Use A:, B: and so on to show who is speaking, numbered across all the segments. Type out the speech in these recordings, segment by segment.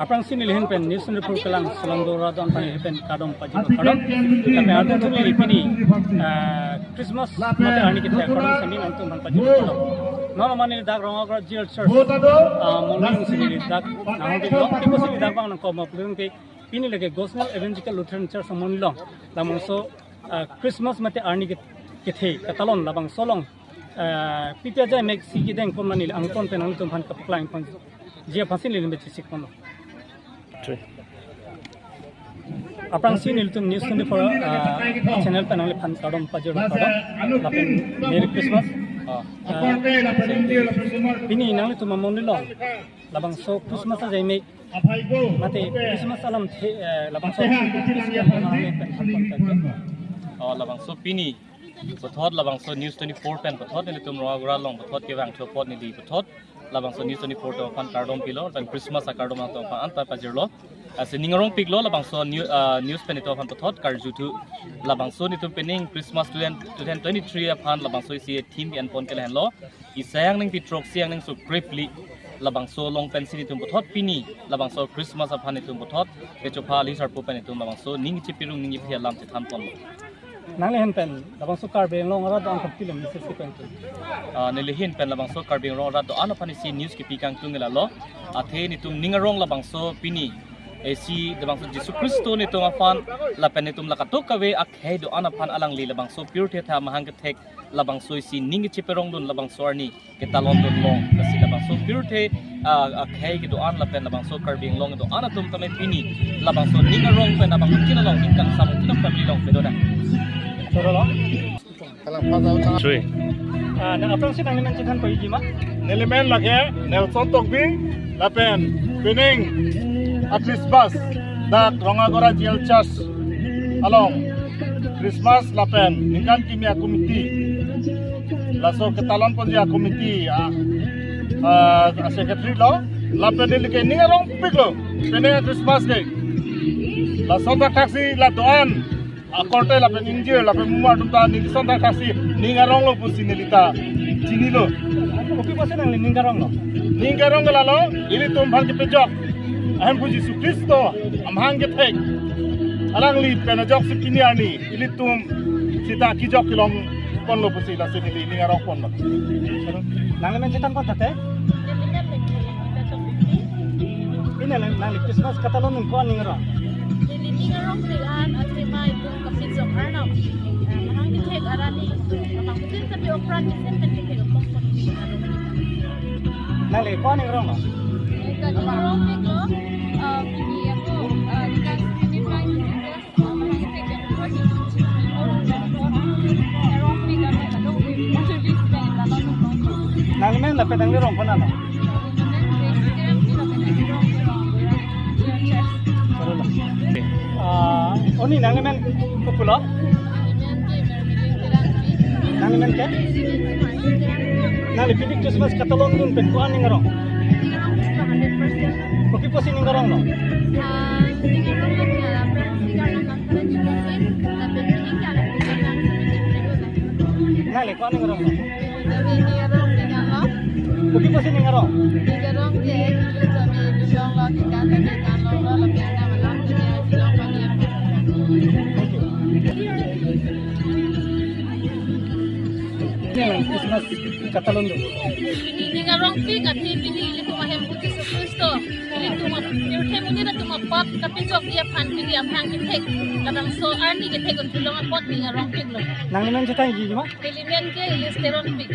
A: Aprang sini lihin pen news report kelang selangdora don pani pen kadom paji kadom tapi ada tu li pini Christmas mate ani kita kadom sami antum pan paji kadom nona mani dak ronga kra jil church morning sini dak namu di lo ibu sini dak bang nang koma pulung ke pini lagi gospel evangelical lutheran church samon long lamang so Christmas mate ani kita katalon labang solong pita jai mek sigi deng pon mani angkon pen antum pan kaplain pan jia pasin lilin betisik pon Aprang sini itu news ni for channel pen only fan kadom pajur kadom lapen Merry Christmas ini nang itu mamon ni long labang so Christmas aja mek mate Christmas alam labang so
B: labang so pini betot labang so news 24 pen betot ni tum roa long betot ke bang thopot ni di betot labang so news 24 to fan kardom pilo pen Christmas a kardom to fan anta pajirlo as ningarong piglo labang so news pen to fan betot karju tu labang so ni tum pening Christmas 2023 fan labang so si theme and pon kelen lo isayang ning pitrok siang ning so griply labang so long pen sini tum betot pini labang so Christmas a fan ni tum betot ke chopa li sar pu pen tum labang so ning chipirung ning phia lam che tham pon
A: nang lehen pen labang so karbeng long ara don kap film message ki pen
B: nelehin pen labang so karbeng rong ra do ana pani si news ki pikang tungela lo athe ni tum ningarong labang so pini esi labang so Jesus Kristo ni tum afan la pen ni tum lakatok kawe akhe do ana pan alang li labang so pure the tha mahang ke thek labang so si ning chiperong dun labang so arni ke talon dun long kasi labang so pure the akhe ki do an la pen labang so karbeng long do ana tum tame pini labang so ningarong pen labang kinalong ingkang sam kinam family long pedona
A: Sorolo.
B: True.
A: Na aprang si nang citan ko ijima.
C: Nelemen lagi Nelson Tokbi lapen pining at Christmas dak Rongagora Jail Church along Christmas lapen ningkan kimia committee laso ketalon pon dia committee secretary lo lapen dilike ningarong piglo pining Christmas ke laso dak taxi la doan akorte lapen injir lapen mumar duta nilson dak taxi ningarong lo pusi nelita chini lo
A: Oke pasti nang ningarong lo.
C: Ningarong lalo ini tum bang kepejok ahem puji Yesus Kristo amhang gepek alang li penajok sikini ani ini tum sita kijok kilong pon lo pusi la sini li ningarong pon lo
A: Nang lemen citan ko tate. Ini nang Christmas katalon ng kuan ningarong.
D: Ningarong pilan at lima itong kapitsok arnaw. Mahang kitek arani. Makutin sa biopran isen kitek utong pon.
A: Nang le kuan ningarong lo.
D: Ningarong piglo pini ako dikas pini mai mahang kitek yang kuani. Ningarong pigan na kadong introduce pa ila lo.
A: Nang lemen lapet ang nirong ko na no. Oni nang lemen populo. Nang lemen ke? Nang le pidik Christmas katalon dun pen kuan ningarong. Kopi po si ningarong no. Nang le kuan ningarong no. Kopi po si ningarong. Christmas katalon dun.
D: Ningarong pig at pinili ko mahem puti sa Kristo. Pili mo nila tumapap kapitsok iya pan pili amhang kitek. Kadang so arni kitek ang tulungan pot ningarong pig lo.
A: Nang lemen citan ijima.
D: Pilimen ke listeron pig.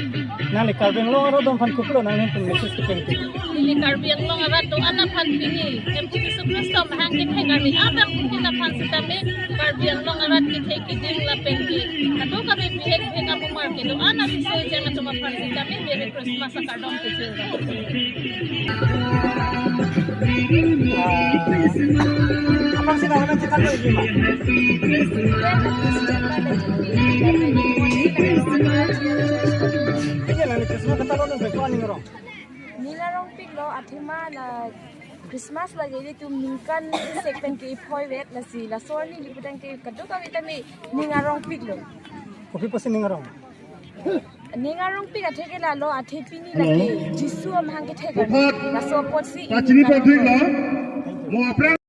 A: Nang le karbeng lo aro don fan kukulo nang lemen message ki pen.
D: Pili karbian lo ngarat do ana pan pili. Hem puti sa Kristo mahang kitek arni abang puti na pan sa tami. Karbian lo ngarat kitek kiting la penki. Ato kami pihek amu market do ana bisoy dyan na tumapan sa tami. Merry Christmas sa kardong kitil.
A: Apang si nang lemen citan ko ijima. Iya nang Christmas katalon dun pen kuan ningarong.
E: Ningarong piglo athima na Christmas lagi di tum ningkan sekpen ke ipoi wet la si la sorni liputan ke kaduk kami tami ningarong piglo.
A: Kopi po si ningarong.
E: Ningarong pig atheke la lo athepini lagi jisu am hang ke theka la so pot si
C: Kachini patik lo Mau